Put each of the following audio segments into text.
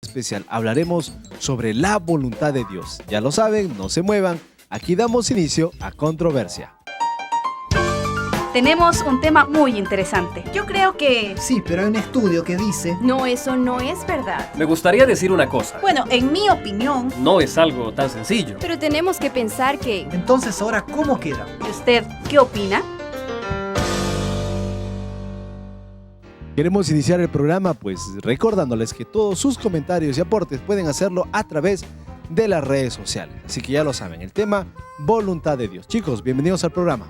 especial. Hablaremos sobre la voluntad de Dios. Ya lo saben, no se muevan. Aquí damos inicio a Controversia. Tenemos un tema muy interesante. Yo creo que... Sí, pero hay un estudio que dice... No, eso no es verdad. Me gustaría decir una cosa. Bueno, en mi opinión... No es algo tan sencillo. Pero tenemos que pensar que... Entonces, ¿ahora cómo queda? ¿Y usted qué opina? Queremos iniciar el programa pues recordándoles que todos sus comentarios y aportes pueden hacerlo a través de las redes sociales. Así que ya lo saben, el tema voluntad de Dios. Chicos, bienvenidos al programa.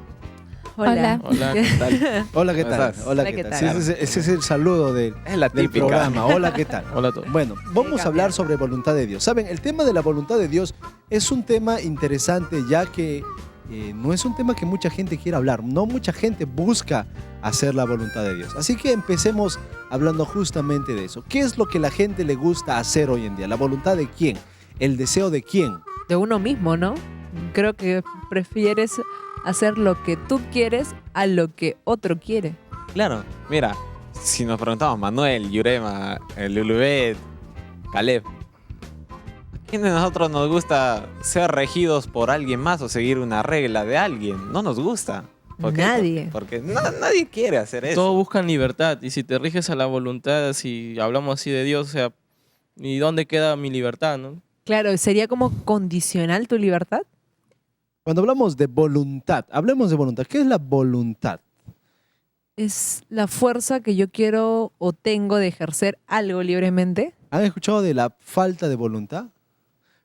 Hola. Hola, ¿qué tal? Hola, ¿qué ¿Cómo tal? estás? Hola, Hola, ¿qué ¿qué tal? tal? Sí, ese es el saludo Es la del típica. programa. Hola, ¿qué tal? Hola a todos. Bueno, vamos a hablar sobre voluntad de Dios. Saben, el tema de la voluntad de Dios es un tema interesante ya que no es un tema que mucha gente quiera hablar. No mucha gente busca hacer la voluntad de Dios. Así que empecemos hablando justamente de eso. ¿Qué es lo que la gente le gusta hacer hoy en día? ¿La voluntad de quién? ¿El deseo de quién? De uno mismo, ¿no? Creo que prefieres hacer lo que tú quieres a lo que otro quiere. Claro, mira, si nos preguntamos Manuel, Yurema, Lulubet, Caleb, ¿a quién de nosotros nos gusta ser regidos por alguien más o seguir una regla de alguien? No nos gusta. ¿Por qué? Nadie. Porque nadie quiere hacer eso. Todos buscan libertad y si te riges a la voluntad, si hablamos así de Dios, o sea, ¿y dónde queda mi libertad, no? Claro, ¿sería como condicional tu libertad? Cuando hablamos de voluntad, hablemos de voluntad. ¿Qué es la voluntad? Es la fuerza que yo quiero o tengo de ejercer algo libremente. ¿Han escuchado de la falta de voluntad?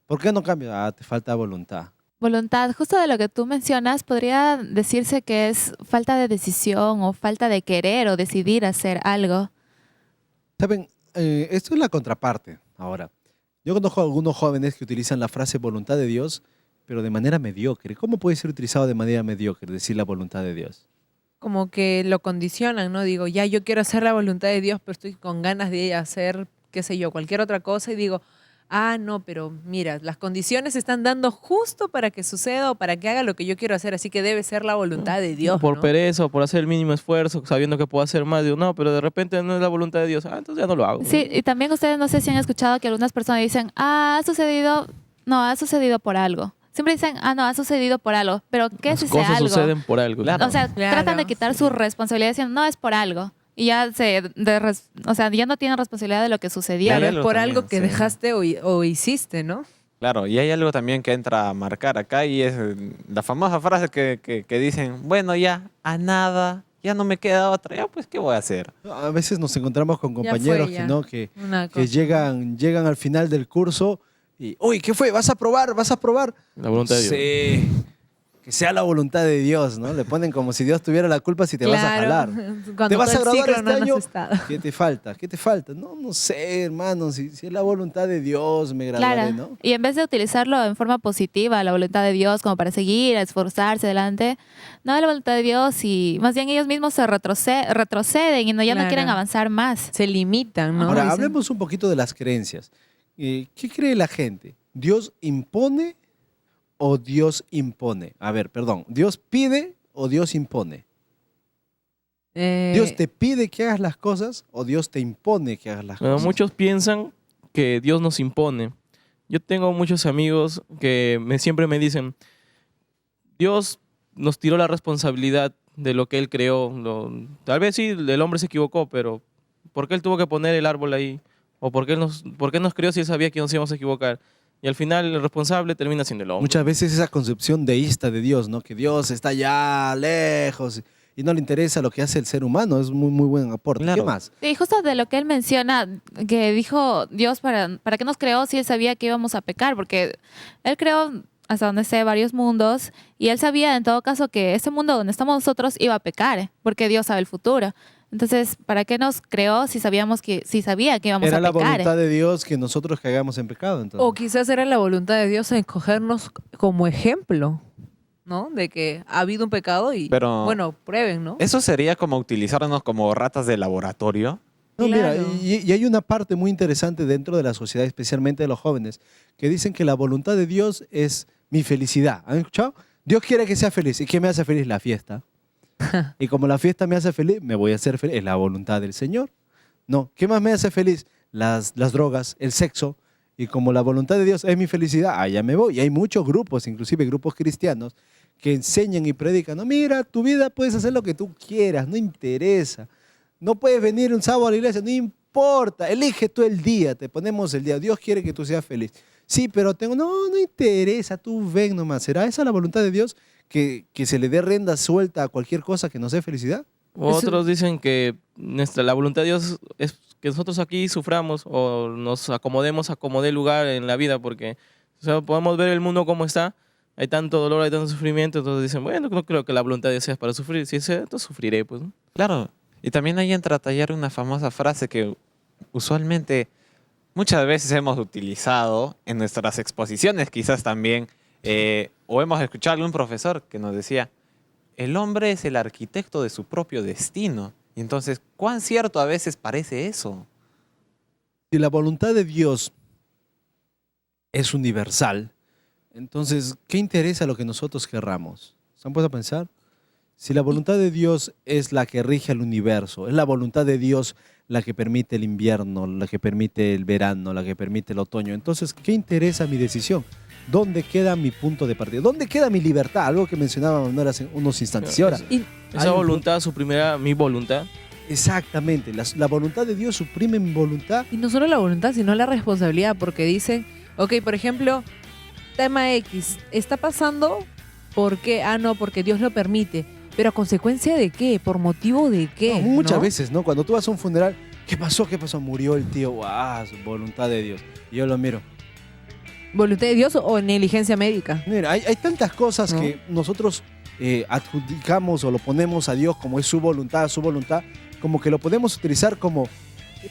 ¿Por qué no cambia? Te falta voluntad. Voluntad, justo de lo que tú mencionas, podría decirse que es falta de decisión o falta de querer o decidir hacer algo. Saben, esto es la contraparte. Ahora, yo conozco a algunos jóvenes que utilizan la frase voluntad de Dios, pero de manera mediocre. ¿Cómo puede ser utilizado de manera mediocre, decir la voluntad de Dios? Como que lo condicionan, ¿no? Digo, ya yo quiero hacer la voluntad de Dios, pero estoy con ganas de hacer, qué sé yo, cualquier otra cosa y digo, no, pero mira, las condiciones se están dando justo para que suceda o para que haga lo que yo quiero hacer, así que debe ser la voluntad de Dios, Por ¿no? pereza o por hacer el mínimo esfuerzo, sabiendo que puedo hacer más. Digo, no, pero de repente no es la voluntad de Dios. Entonces ya no lo hago. Sí, y también ustedes no sé si han escuchado que algunas personas dicen, ha sucedido por algo. Siempre dicen, no, ha sucedido por algo. Pero ¿qué es Las ese cosas algo? suceden por algo. Claro. O sea, Claro, tratan de quitar su responsabilidad diciendo, no, es por algo. Y ya ya no tienen responsabilidad de lo que sucedió. Claro, hay es algo por también, algo que sí. dejaste o hiciste, ¿no? Claro, y hay algo también que entra a marcar acá y es la famosa frase que dicen, bueno, ya, a nada, ya no me queda otra, ya pues, ¿qué voy a hacer? A veces nos encontramos con Ya compañeros fue, ya. ¿no? que Una que cosa. llegan al final del curso y, uy, ¿qué fue? ¿Vas a probar? ¿Vas a probar? La voluntad de Dios. Sí, que sea la voluntad de Dios, ¿no? Le ponen como si Dios tuviera la culpa si te vas a jalar. Cuando ¿Te vas a todo el graduar ciclo este no has año? estado. ¿Qué te falta? ¿Qué te falta? No sé, hermano, si es la voluntad de Dios, me graduaré, Claro. ¿no? Y en vez de utilizarlo en forma positiva, la voluntad de Dios, como para seguir, esforzarse adelante, no la voluntad de Dios y más bien ellos mismos se retroceden y ya no Claro. quieren avanzar más. Se limitan, ¿no? Ahora, Dicen, hablemos un poquito de las creencias. ¿Qué cree la gente? ¿Dios impone o Dios impone? A ver, perdón, ¿Dios pide o Dios impone? ¿Dios te pide que hagas las cosas o Dios te impone que hagas las Bueno, cosas? muchos piensan que Dios nos impone. Yo tengo muchos amigos que siempre me dicen, Dios nos tiró la responsabilidad de lo que Él creó. Tal vez sí, el hombre se equivocó, pero ¿por qué Él tuvo que poner el árbol ahí? ¿O por qué nos creó si Él sabía que nos íbamos a equivocar? Y al final el responsable termina siendo el hombre. Muchas veces esa concepción deísta de Dios, ¿no? Que Dios está allá lejos y no le interesa lo que hace el ser humano, es muy buen aporte. Claro. ¿Qué más? Y justo de lo que él menciona, que dijo Dios para qué nos creó si él sabía que íbamos a pecar, porque él creó, hasta donde sé, varios mundos, y él sabía en todo caso que ese mundo donde estamos nosotros iba a pecar, porque Dios sabe el futuro. Entonces, ¿para qué nos creó si sabía que íbamos Era a la pecar? voluntad de Dios que nosotros caigamos en pecado. Entonces. O quizás era la voluntad de Dios escogernos como ejemplo, ¿no? De que ha habido un pecado y, Pero- bueno, prueben, ¿no? Eso sería como utilizarnos como ratas de laboratorio. No, mira, Claro. y hay una parte muy interesante dentro de la sociedad, especialmente de los jóvenes, que dicen que la voluntad de Dios es mi felicidad. ¿Han escuchado? Dios quiere que sea feliz. ¿Y qué me hace feliz? La fiesta. Y como la fiesta me hace feliz, me voy a hacer feliz. Es la voluntad del Señor. No, ¿qué más me hace feliz? las drogas, el sexo, y como la voluntad de Dios es mi felicidad, allá me voy. Y hay muchos grupos, inclusive grupos cristianos, que enseñan y predican, no, mira, tu vida puedes hacer lo que tú quieras, no interesa. No puedes venir un sábado a la iglesia, no importa, elige tú el día, te ponemos el día, Dios quiere que tú seas feliz. Sí, pero no interesa, tú ven nomás. ¿Será esa la voluntad de Dios, que se le dé rienda suelta a cualquier cosa que nos dé felicidad? Otros dicen que la voluntad de Dios es que nosotros aquí suframos o nos acomodemos a como dé lugar en la vida, porque o sea, podemos ver el mundo como está, hay tanto dolor, hay tanto sufrimiento, entonces dicen, bueno, no creo que la voluntad de Dios sea para sufrir, si es eso, entonces sufriré, pues, ¿no? Claro, y también ahí entra a tallar una famosa frase que usualmente muchas veces hemos utilizado en nuestras exposiciones, quizás también, o hemos escuchado a algún profesor que nos decía, el hombre es el arquitecto de su propio destino. Y entonces, ¿cuán cierto a veces parece eso? Si la voluntad de Dios es universal, entonces, ¿qué interesa lo que nosotros querramos? ¿Se han puesto a pensar? Si la voluntad de Dios es la que rige el universo, es la voluntad de Dios la que permite el invierno, la que permite el verano, la que permite el otoño, entonces, ¿qué interesa mi decisión? ¿Dónde queda mi punto de partida? ¿Dónde queda mi libertad? Algo que mencionaba Manuel hace unos instantes. Y ahora, esa voluntad suprimirá mi voluntad. Exactamente, la voluntad de Dios suprime mi voluntad. Y no solo la voluntad, sino la responsabilidad, porque dicen, ok, por ejemplo, tema X, está pasando, ¿por qué? Ah, no, porque Dios lo permite. ¿Pero a consecuencia de qué? ¿Por motivo de qué? No, muchas ¿no? veces, ¿no? Cuando tú vas a un funeral, ¿qué pasó? ¿Qué pasó? Murió el tío. ¡Ah! Voluntad de Dios. Y yo lo miro. ¿Voluntad de Dios o negligencia médica? Mira, hay tantas cosas ¿no? que nosotros adjudicamos o lo ponemos a Dios como es su voluntad, como que lo podemos utilizar como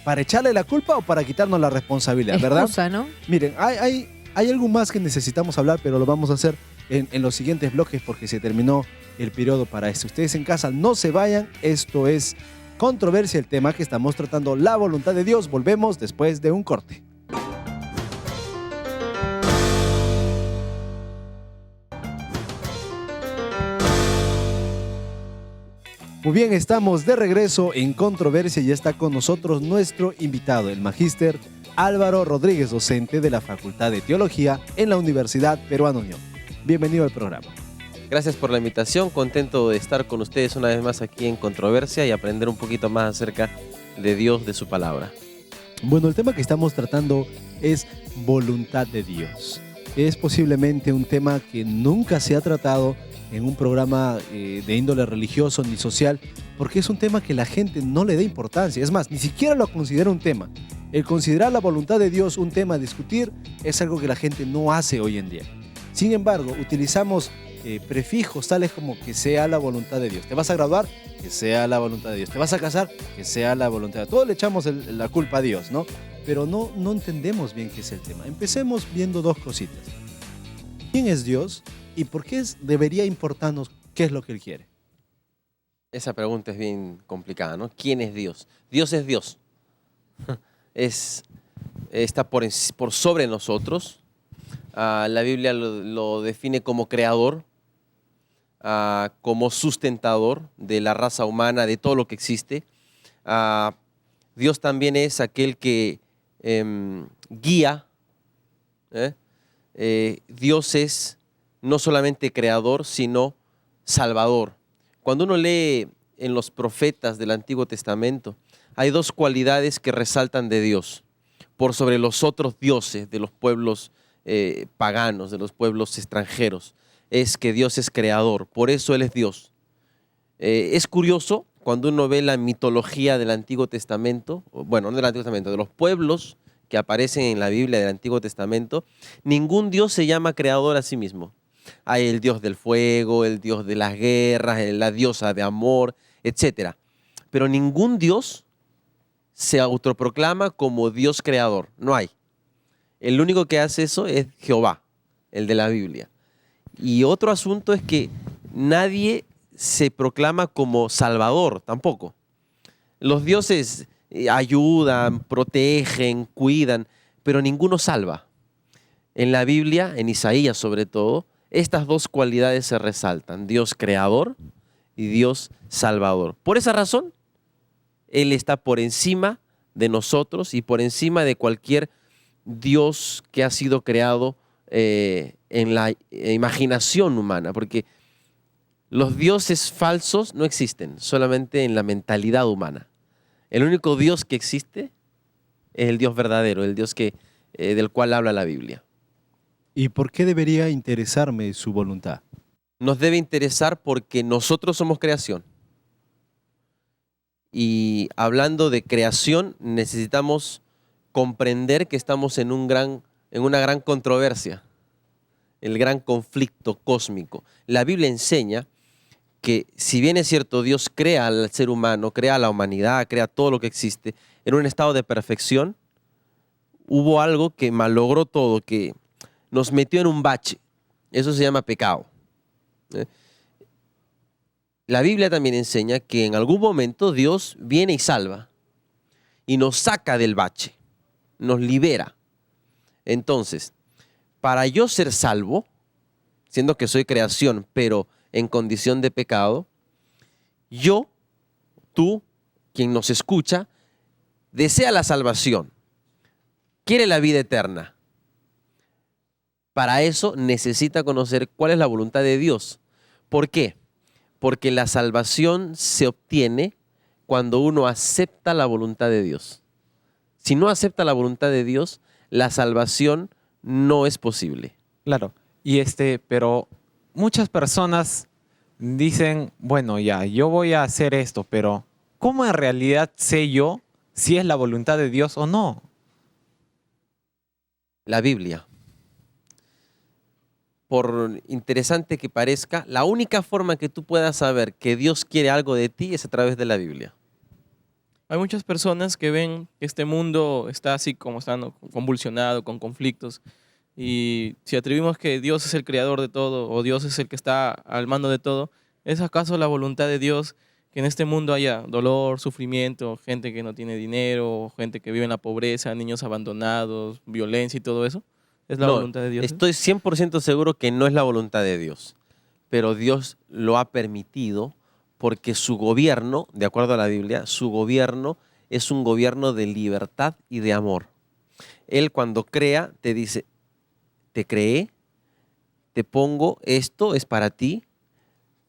para echarle la culpa o para quitarnos la responsabilidad, ¿verdad? Excusa, ¿no? Miren, hay algo más que necesitamos hablar, pero lo vamos a hacer en los siguientes bloques porque se terminó el periodo para esto. Ustedes en casa no se vayan, esto es Controversia, el tema que estamos tratando, la voluntad de Dios. Volvemos después de un corte. Muy bien, estamos de regreso en Controversia y está con nosotros nuestro invitado, el magíster Álvaro Rodríguez, docente de la Facultad de Teología en la Universidad Peruana Unión. Bienvenido al programa. Gracias por la invitación, contento de estar con ustedes una vez más aquí en Controversia y aprender un poquito más acerca de Dios, de su palabra. Bueno, el tema que estamos tratando es voluntad de Dios. Es posiblemente un tema que nunca se ha tratado en un programa de índole religioso ni social, porque es un tema que la gente no le da importancia. Es más, ni siquiera lo considera un tema. El considerar la voluntad de Dios un tema a discutir es algo que la gente no hace hoy en día. Sin embargo, utilizamos prefijos tales como que sea la voluntad de Dios. ¿Te vas a graduar? Que sea la voluntad de Dios. ¿Te vas a casar? Que sea la voluntad de Dios. Todos le echamos la culpa a Dios, ¿no? Pero no entendemos bien qué es el tema. Empecemos viendo dos cositas. ¿Quién es Dios? ¿Y por qué debería importarnos qué es lo que Él quiere? Esa pregunta es bien complicada, ¿no? ¿Quién es Dios? Dios es Dios. Está por sobre nosotros. La Biblia lo define como creador, como sustentador de la raza humana, de todo lo que existe. Dios también es aquel que guía. Dios es no solamente creador, sino salvador. Cuando uno lee en los profetas del Antiguo Testamento, hay dos cualidades que resaltan de Dios por sobre los otros dioses de los pueblos paganos, de los pueblos extranjeros. Es que Dios es creador, por eso Él es Dios. Es curioso cuando uno ve la mitología del Antiguo Testamento, bueno, no del Antiguo Testamento, de los pueblos que aparecen en la Biblia del Antiguo Testamento, ningún Dios se llama creador a sí mismo. Hay el Dios del fuego, el Dios de las guerras, la diosa de amor, etc. Pero ningún Dios se autoproclama como Dios creador, no hay. El único que hace eso es Jehová, el de la Biblia. Y otro asunto es que nadie se proclama como salvador tampoco. Los dioses ayudan, protegen, cuidan, pero ninguno salva. En la Biblia, en Isaías sobre todo, estas dos cualidades se resaltan, Dios creador y Dios salvador. Por esa razón, Él está por encima de nosotros y por encima de cualquier Dios que ha sido creado en la imaginación humana, porque los dioses falsos no existen, solamente en la mentalidad humana. El único Dios que existe es el Dios verdadero, el Dios del cual habla la Biblia. ¿Y por qué debería interesarme su voluntad? Nos debe interesar porque nosotros somos creación. Y hablando de creación, necesitamos comprender que estamos en una gran controversia, el gran conflicto cósmico. La Biblia enseña que si bien es cierto, Dios crea al ser humano, crea a la humanidad, crea todo lo que existe en un estado de perfección, hubo algo que malogró todo, que nos metió en un bache. Eso se llama pecado. La Biblia también enseña que en algún momento Dios viene y salva y nos saca del bache, nos libera. Entonces, para yo ser salvo, siendo que soy creación, pero en condición de pecado, yo, tú, quien nos escucha, desea la salvación, quiere la vida eterna. Para eso necesita conocer cuál es la voluntad de Dios. ¿Por qué? Porque la salvación se obtiene cuando uno acepta la voluntad de Dios. Si no acepta la voluntad de Dios, la salvación no es posible. Claro. Pero muchas personas dicen, bueno, ya, yo voy a hacer esto, pero ¿cómo en realidad sé yo si es la voluntad de Dios o no? La Biblia. Por interesante que parezca, la única forma que tú puedas saber que Dios quiere algo de ti es a través de la Biblia. Hay muchas personas que ven que este mundo está así como está, ¿no? Convulsionado, con conflictos. Y si atribuimos que Dios es el creador de todo o Dios es el que está al mando de todo, ¿es acaso la voluntad de Dios que en este mundo haya dolor, sufrimiento, gente que no tiene dinero, gente que vive en la pobreza, niños abandonados, violencia y todo eso? ¿Es la voluntad de Dios? Estoy 100% seguro que no es la voluntad de Dios, pero Dios lo ha permitido porque su gobierno, de acuerdo a la Biblia, su gobierno es un gobierno de libertad y de amor. Él cuando crea te dice, te creé, te pongo, esto es para ti,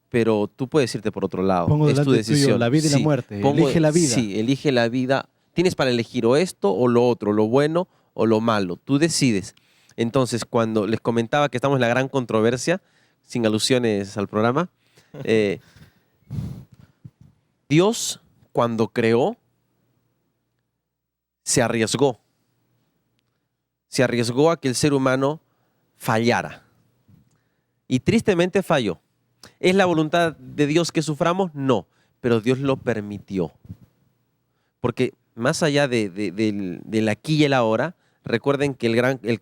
pero tú puedes irte por otro lado. Pongo es tu delante decisión. tuyo la vida y la muerte. Elige la vida. Sí, elige la vida. Tienes para elegir o esto o lo otro, lo bueno o lo malo. Tú decides. Entonces, cuando les comentaba que estamos en la gran controversia, sin alusiones al programa, Dios, cuando creó, se arriesgó. Se arriesgó a que el ser humano fallara. Y tristemente falló. ¿Es la voluntad de Dios que suframos? No, pero Dios lo permitió. Porque más allá del aquí y el ahora, recuerden que el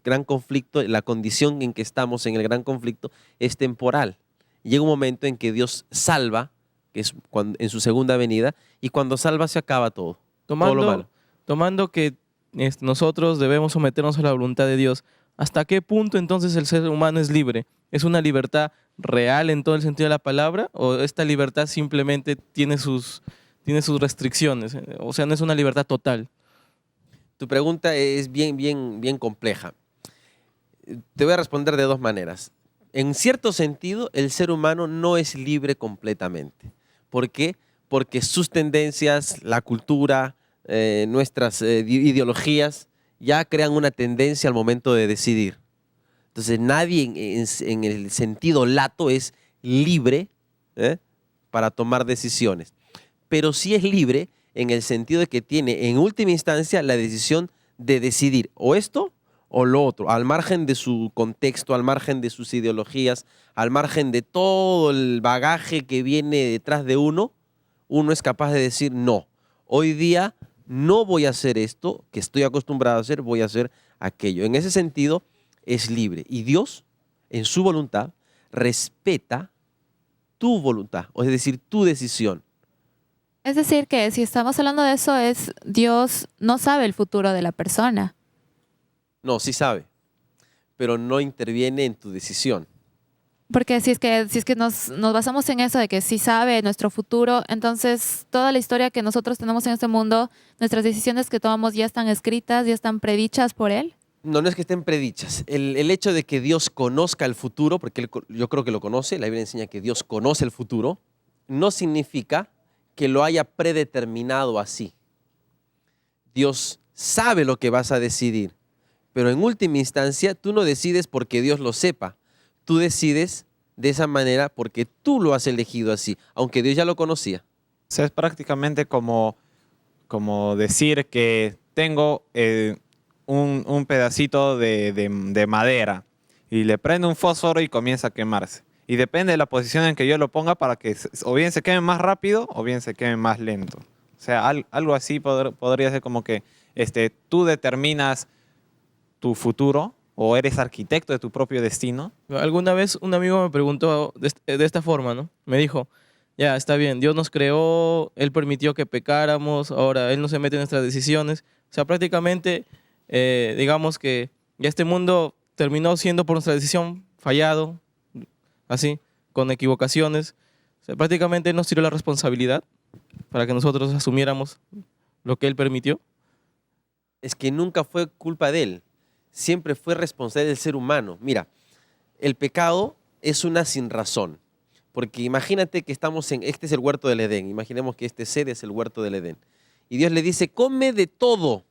gran conflicto, la condición en que estamos en el gran conflicto es temporal. Llega un momento en que Dios salva, que es en su segunda venida, y cuando salva se acaba todo. Todo lo malo. Tomando que nosotros debemos someternos a la voluntad de Dios, ¿hasta qué punto entonces el ser humano es libre? ¿Es una libertad real en todo el sentido de la palabra? ¿O esta libertad simplemente tiene sus restricciones? O sea, no es una libertad total. Tu pregunta es bien compleja. Te voy a responder de dos maneras. En cierto sentido, el ser humano no es libre completamente. ¿Por qué? Porque sus tendencias, la cultura, nuestras ideologías ya crean una tendencia al momento de decidir. Entonces nadie en el sentido lato es libre para tomar decisiones. Pero sí es libre en el sentido de que tiene en última instancia la decisión de decidir o esto o lo otro, al margen de su contexto, al margen de sus ideologías, al margen de todo el bagaje que viene detrás de uno es capaz de decir no. Hoy día no voy a hacer esto que estoy acostumbrado a hacer, voy a hacer aquello. En ese sentido es libre. Y Dios, en su voluntad, respeta tu voluntad, es decir, tu decisión. Es decir, que si estamos hablando de eso, Dios no sabe el futuro de la persona. No, sí sabe, pero no interviene en tu decisión. Porque si es que nos basamos en eso de que sí sabe nuestro futuro, entonces toda la historia que nosotros tenemos en este mundo, nuestras decisiones que tomamos ya están escritas, ya están predichas por Él. No, no es que estén predichas. El hecho de que Dios conozca el futuro, porque yo creo que lo conoce, la Biblia enseña que Dios conoce el futuro, no significa que lo haya predeterminado así. Dios sabe lo que vas a decidir, pero en última instancia tú no decides porque Dios lo sepa. Tú decides de esa manera porque tú lo has elegido así, aunque Dios ya lo conocía. O sea, es prácticamente como decir que tengo un pedacito de madera y le prendo un fósforo y comienza a quemarse. Y depende de la posición en que yo lo ponga para que o bien se queme más rápido o bien se queme más lento. O sea, algo así podría ser como que tú determinas tu futuro o eres arquitecto de tu propio destino. Alguna vez un amigo me preguntó de esta forma, ¿no? Me dijo, ya, está bien, Dios nos creó, Él permitió que pecáramos, ahora Él no se mete en nuestras decisiones. O sea, prácticamente, digamos que ya este mundo terminó siendo por nuestra decisión fallado, así, con equivocaciones. O sea, prácticamente Él nos tiró la responsabilidad para que nosotros asumiéramos lo que Él permitió. Es que nunca fue culpa de Él. Siempre fue responsable del ser humano. Mira, el pecado es una sinrazón. Porque imagínate que este es el huerto del Edén. Imaginemos que este ser es el huerto del Edén. Y Dios le dice, come de todo,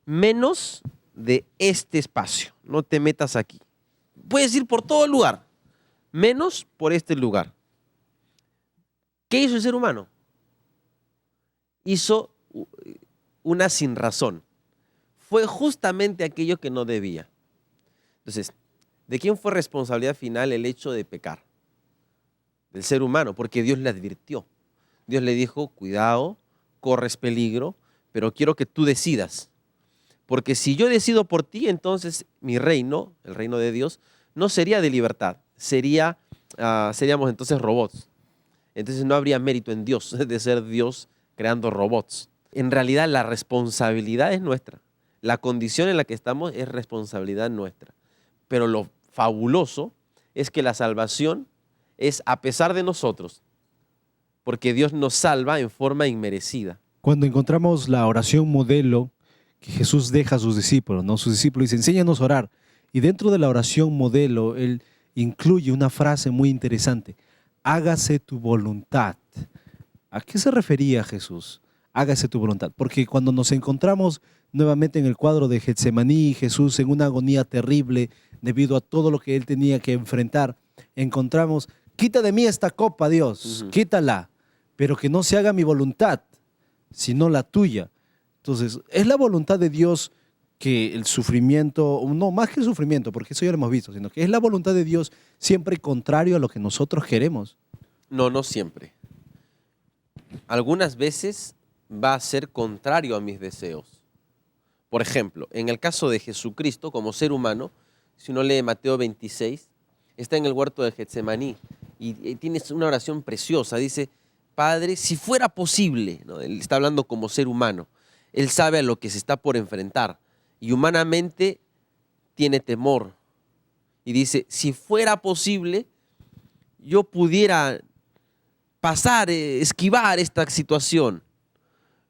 menos de este espacio. No te metas aquí. Puedes ir por todo el lugar, menos por este lugar. ¿Qué hizo el ser humano? Hizo una sinrazón. Fue justamente aquello que no debía. Entonces, ¿de quién fue responsabilidad final el hecho de pecar? Del ser humano, porque Dios le advirtió. Dios le dijo, cuidado, corres peligro, pero quiero que tú decidas. Porque si yo decido por ti, entonces mi reino, el reino de Dios, no sería de libertad, seríamos entonces robots. Entonces no habría mérito en Dios de ser Dios creando robots. En realidad la responsabilidad es nuestra. La condición en la que estamos es responsabilidad nuestra. Pero lo fabuloso es que la salvación es a pesar de nosotros, porque Dios nos salva en forma inmerecida. Cuando encontramos la oración modelo que Jesús deja a sus discípulos, ¿no? Sus discípulos dicen, enséñanos a orar. Y dentro de la oración modelo, Él incluye una frase muy interesante. Hágase tu voluntad. ¿A qué se refería Jesús? Hágase tu voluntad. Porque cuando nos encontramos nuevamente en el cuadro de Getsemaní, Jesús en una agonía terrible debido a todo lo que Él tenía que enfrentar, encontramos, quita de mí esta copa, Dios, quítala, pero que no se haga mi voluntad, sino la tuya. Entonces, es la voluntad de Dios que el sufrimiento, no más que el sufrimiento, porque eso ya lo hemos visto, sino que es la voluntad de Dios siempre contrario a lo que nosotros queremos. No, no siempre. Algunas veces va a ser contrario a mis deseos. Por ejemplo, en el caso de Jesucristo como ser humano, si uno lee Mateo 26, está en el huerto de Getsemaní y tiene una oración preciosa. Dice, Padre, si fuera posible, ¿no? Él está hablando como ser humano. Él sabe a lo que se está por enfrentar y humanamente tiene temor. Y dice, si fuera posible, yo pudiera pasar, esquivar esta situación.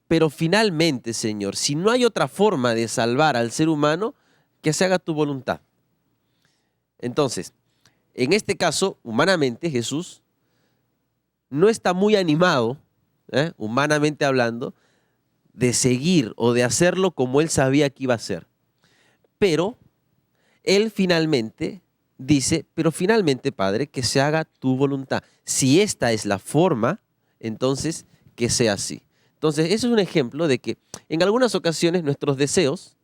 Pero finalmente, Señor, si no hay otra forma de salvar al ser humano, que se haga tu voluntad. Entonces, en este caso, humanamente, Jesús no está muy animado, humanamente hablando, de seguir o de hacerlo como Él sabía que iba a hacer. Pero Él finalmente dice, pero finalmente, Padre, que se haga tu voluntad. Si esta es la forma, entonces que sea así. Entonces, eso es un ejemplo de que en algunas ocasiones nuestros deseos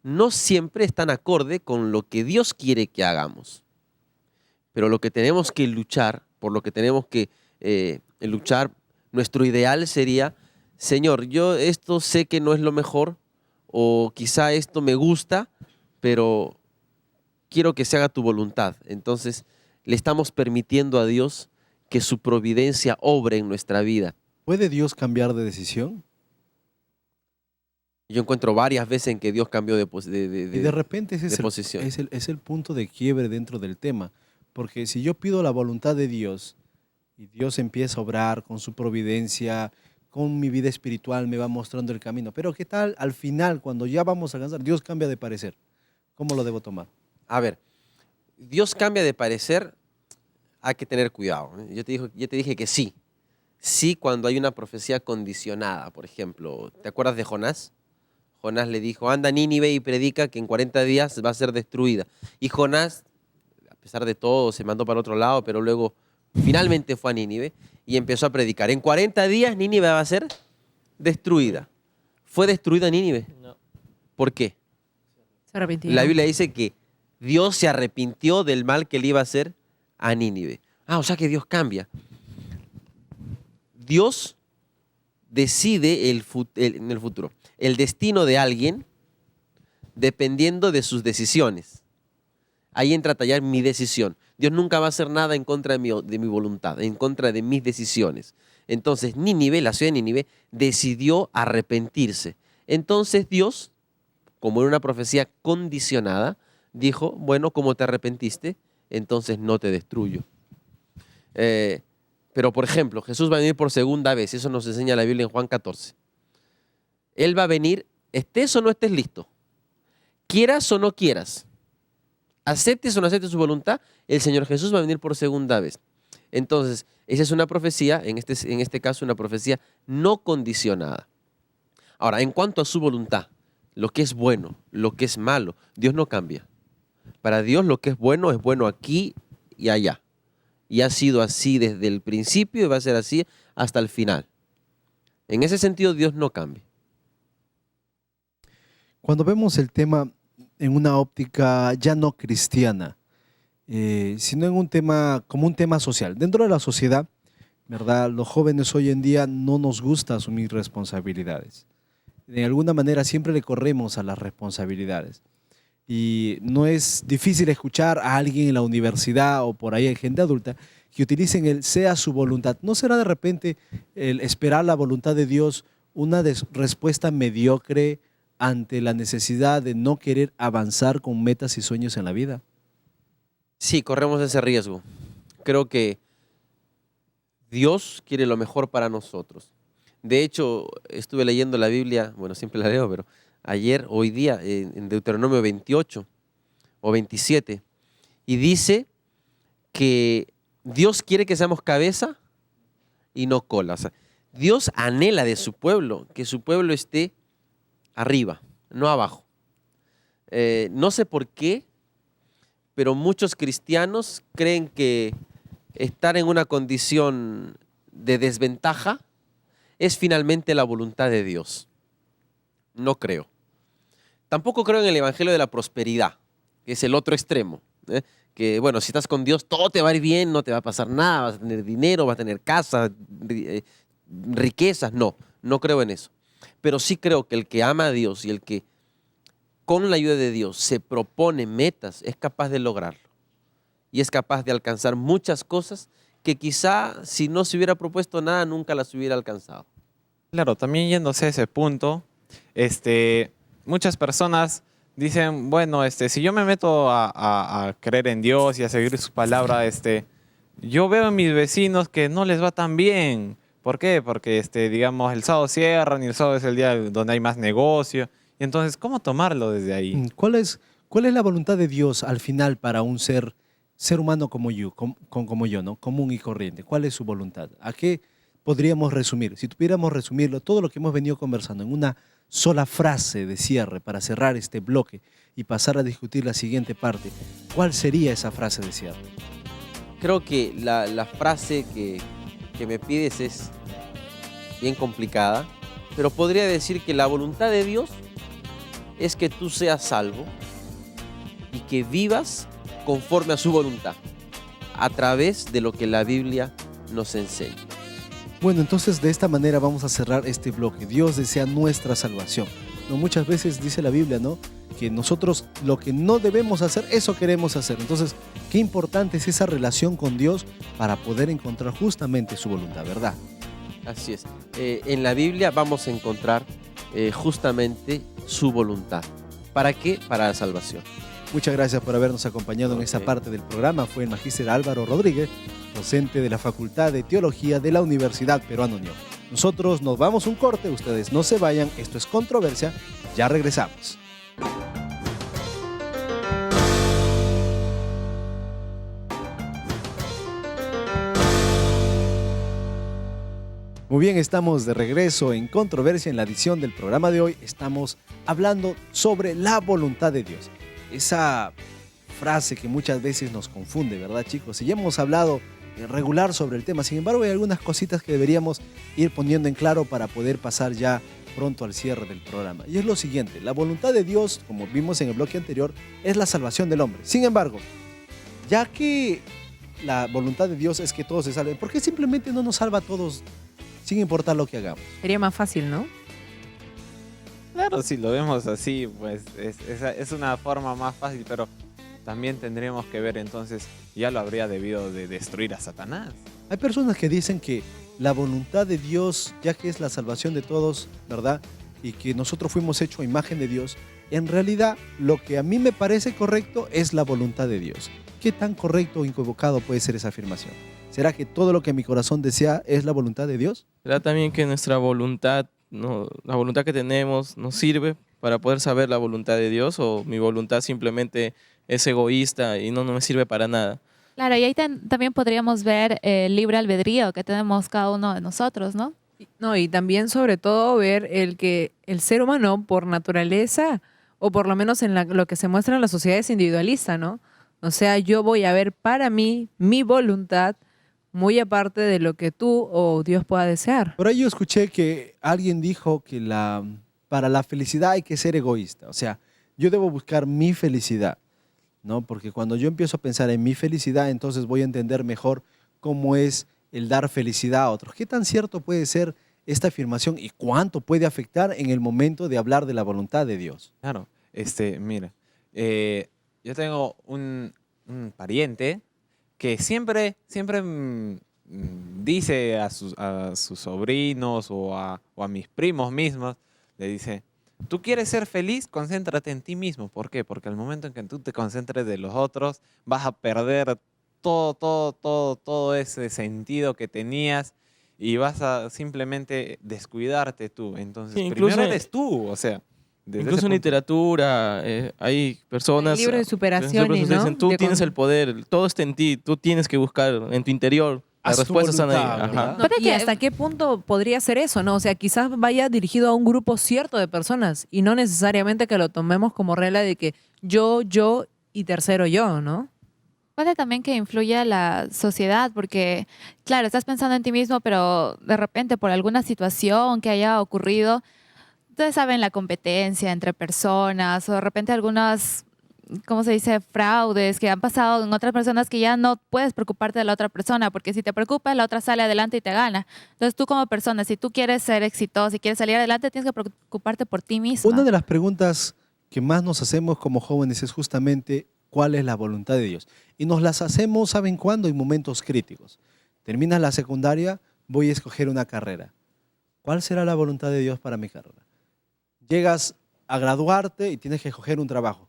no siempre están acorde con lo que Dios quiere que hagamos. Pero lo que tenemos que luchar, por lo que tenemos que luchar, nuestro ideal sería, Señor, yo esto sé que no es lo mejor, o quizá esto me gusta, pero quiero que se haga tu voluntad. Entonces, le estamos permitiendo a Dios que su providencia obre en nuestra vida. ¿Puede Dios cambiar de decisión? Yo encuentro varias veces en que Dios cambió de Y de repente ese posición. es el punto de quiebre dentro del tema. Porque si yo pido la voluntad de Dios y Dios empieza a obrar con su providencia, con mi vida espiritual me va mostrando el camino. Pero ¿qué tal al final, cuando ya vamos a alcanzar, Dios cambia de parecer? ¿Cómo lo debo tomar? A ver, Dios cambia de parecer, hay que tener cuidado. Yo te dije que sí. Sí, cuando hay una profecía condicionada. Por ejemplo, ¿te acuerdas de Jonás? Jonás le dijo, anda a Nínive y predica que en 40 días va a ser destruida. Y Jonás, a pesar de todo, se mandó para otro lado, pero luego finalmente fue a Nínive y empezó a predicar. En 40 días Nínive va a ser destruida. ¿Fue destruida Nínive? No. ¿Por qué? Se arrepintió. La Biblia dice que Dios se arrepintió del mal que le iba a hacer a Nínive. O sea que Dios cambia. Dios decide en el futuro el destino de alguien dependiendo de sus decisiones. Ahí entra a tallar mi decisión. Dios nunca va a hacer nada en contra de mi voluntad, en contra de mis decisiones. Entonces Nínive, la ciudad de Nínive, decidió arrepentirse. Entonces Dios, como era una profecía condicionada, dijo, bueno, como te arrepentiste, entonces no te destruyo. Pero, por ejemplo, Jesús va a venir por segunda vez. Eso nos enseña la Biblia en Juan 14. Él va a venir, estés o no estés listo. Quieras o no quieras. Aceptes o no aceptes su voluntad, el Señor Jesús va a venir por segunda vez. Entonces, esa es una profecía, en este caso una profecía no condicionada. Ahora, en cuanto a su voluntad, lo que es bueno, lo que es malo, Dios no cambia. Para Dios lo que es bueno aquí y allá. Y ha sido así desde el principio y va a ser así hasta el final. En ese sentido, Dios no cambia. Cuando vemos el tema en una óptica ya no cristiana, sino en un tema como un tema social. Dentro de la sociedad, ¿verdad? Los jóvenes hoy en día no nos gusta asumir responsabilidades. De alguna manera siempre le corremos a las responsabilidades. Y no es difícil escuchar a alguien en la universidad o por ahí en gente adulta que utilicen el sea su voluntad. ¿No será de repente el esperar la voluntad de Dios una respuesta mediocre ante la necesidad de no querer avanzar con metas y sueños en la vida? Sí, corremos ese riesgo. Creo que Dios quiere lo mejor para nosotros. De hecho, estuve leyendo la Biblia, bueno, siempre la leo, pero hoy día, en Deuteronomio 28 o 27, y dice que Dios quiere que seamos cabeza y no cola. O sea, Dios anhela de su pueblo que su pueblo esté arriba, no abajo. No sé por qué, pero muchos cristianos creen que estar en una condición de desventaja es finalmente la voluntad de Dios. No creo. Tampoco creo en el evangelio de la prosperidad, que es el otro extremo. Que, bueno, si estás con Dios, todo te va a ir bien, no te va a pasar nada, vas a tener dinero, vas a tener casa, riquezas. No creo en eso. Pero sí creo que el que ama a Dios y el que con la ayuda de Dios se propone metas, es capaz de lograrlo. Y es capaz de alcanzar muchas cosas que quizá si no se hubiera propuesto nada, nunca las hubiera alcanzado. Claro, también yéndose a ese punto, muchas personas dicen, bueno, si yo me meto a creer en Dios y a seguir su palabra, yo veo a mis vecinos que no les va tan bien. ¿Por qué? Porque, digamos, el sábado cierran y el sábado es el día donde hay más negocio. Y entonces, ¿cómo tomarlo desde ahí? ¿Cuál es la voluntad de Dios al final para un ser humano como yo, ¿no? Común y corriente? ¿Cuál es su voluntad? ¿A qué podríamos resumir? Si tuviéramos resumirlo, todo lo que hemos venido conversando en una sola frase de cierre para cerrar este bloque y pasar a discutir la siguiente parte, ¿cuál sería esa frase de cierre? Creo que la frase que me pides es bien complicada, pero podría decir que la voluntad de Dios es que tú seas salvo y que vivas conforme a su voluntad, a través de lo que la Biblia nos enseña. Bueno, entonces de esta manera vamos a cerrar este bloque. Dios desea nuestra salvación. No, muchas veces dice la Biblia, ¿no?, que nosotros lo que no debemos hacer, eso queremos hacer. Entonces, qué importante es esa relación con Dios para poder encontrar justamente su voluntad, ¿verdad? Así es. En la Biblia vamos a encontrar justamente su voluntad. ¿Para qué? Para la salvación. Muchas gracias por habernos acompañado en esta Ok. parte del programa. Fue el magíster Álvaro Rodríguez, docente de la Facultad de Teología de la Universidad Peruana Unión. Nosotros nos vamos un corte, ustedes no se vayan, esto es Controversia, ya regresamos. Muy bien, estamos de regreso en Controversia. En la edición del programa de hoy estamos hablando sobre la voluntad de Dios. Esa frase que muchas veces nos confunde, ¿verdad, chicos? Y ya hemos hablado regular sobre el tema. Sin embargo, hay algunas cositas que deberíamos ir poniendo en claro para poder pasar ya pronto al cierre del programa. Y es lo siguiente, la voluntad de Dios, como vimos en el bloque anterior, es la salvación del hombre. Sin embargo, ya que la voluntad de Dios es que todos se salven, ¿por qué simplemente no nos salva a todos sin importar lo que hagamos? Sería más fácil, ¿no? Claro, si lo vemos así, pues es una forma más fácil, pero también tendríamos que ver entonces, ya lo habría debido de destruir a Satanás. Hay personas que dicen que la voluntad de Dios, ya que es la salvación de todos, ¿verdad? Y que nosotros fuimos hechos a imagen de Dios, en realidad lo que a mí me parece correcto es la voluntad de Dios. ¿Qué tan correcto o equivocado puede ser esa afirmación? ¿Será que todo lo que mi corazón desea es la voluntad de Dios? ¿Será también que nuestra voluntad, no, la voluntad que tenemos, nos sirve para poder saber la voluntad de Dios, o mi voluntad simplemente es egoísta y no me sirve para nada? Claro, y ahí también podríamos ver el libre albedrío que tenemos cada uno de nosotros, ¿no? No, y también sobre todo ver el que el ser humano por naturaleza, o por lo menos en lo que se muestra en la sociedad, es individualista, ¿no? O sea, yo voy a ver para mí mi voluntad muy aparte de lo que tú o Dios pueda desear. Por ahí yo escuché que alguien dijo que para la felicidad hay que ser egoísta. O sea, yo debo buscar mi felicidad, ¿no? Porque cuando yo empiezo a pensar en mi felicidad, entonces voy a entender mejor cómo es el dar felicidad a otros. ¿Qué tan cierto puede ser esta afirmación y cuánto puede afectar en el momento de hablar de la voluntad de Dios? Claro, mira, yo tengo un pariente que siempre dice a sus sobrinos o a mis primos mismos, le dice, tú quieres ser feliz, concéntrate en ti mismo. ¿Por qué? Porque al momento en que tú te concentres de los otros, vas a perder todo ese sentido que tenías y vas a simplemente descuidarte tú. Entonces, Sí, incluso- primero eres tú, o sea. desde Incluso ese en punto- literatura hay personas... Hay libros de superación que y, ¿no? dicen, tú De tienes con- el poder, todo está en ti, tú tienes que buscar en tu interior. Las Haz tu respuestas están ahí. voluntad, Ajá. ¿verdad? Puede ¿Y que- hasta qué punto podría ser eso, no? O sea, quizás vaya dirigido a un grupo cierto de personas y no necesariamente que lo tomemos como regla de que yo y tercero yo, ¿no? Puede también que influya la sociedad, porque, claro, estás pensando en ti mismo, pero de repente por alguna situación que haya ocurrido, ustedes saben, la competencia entre personas, o de repente algunas, ¿cómo se dice?, fraudes que han pasado en otras personas, que ya no puedes preocuparte de la otra persona, porque si te preocupas, la otra sale adelante y te gana. Entonces tú como persona, si tú quieres ser exitoso, si quieres salir adelante, tienes que preocuparte por ti mismo. Una de las preguntas que más nos hacemos como jóvenes es justamente cuál es la voluntad de Dios. Y nos las hacemos, ¿saben cuándo? En momentos críticos. Terminas la secundaria, voy a escoger una carrera. ¿Cuál será la voluntad de Dios para mi carrera? Llegas a graduarte y tienes que escoger un trabajo.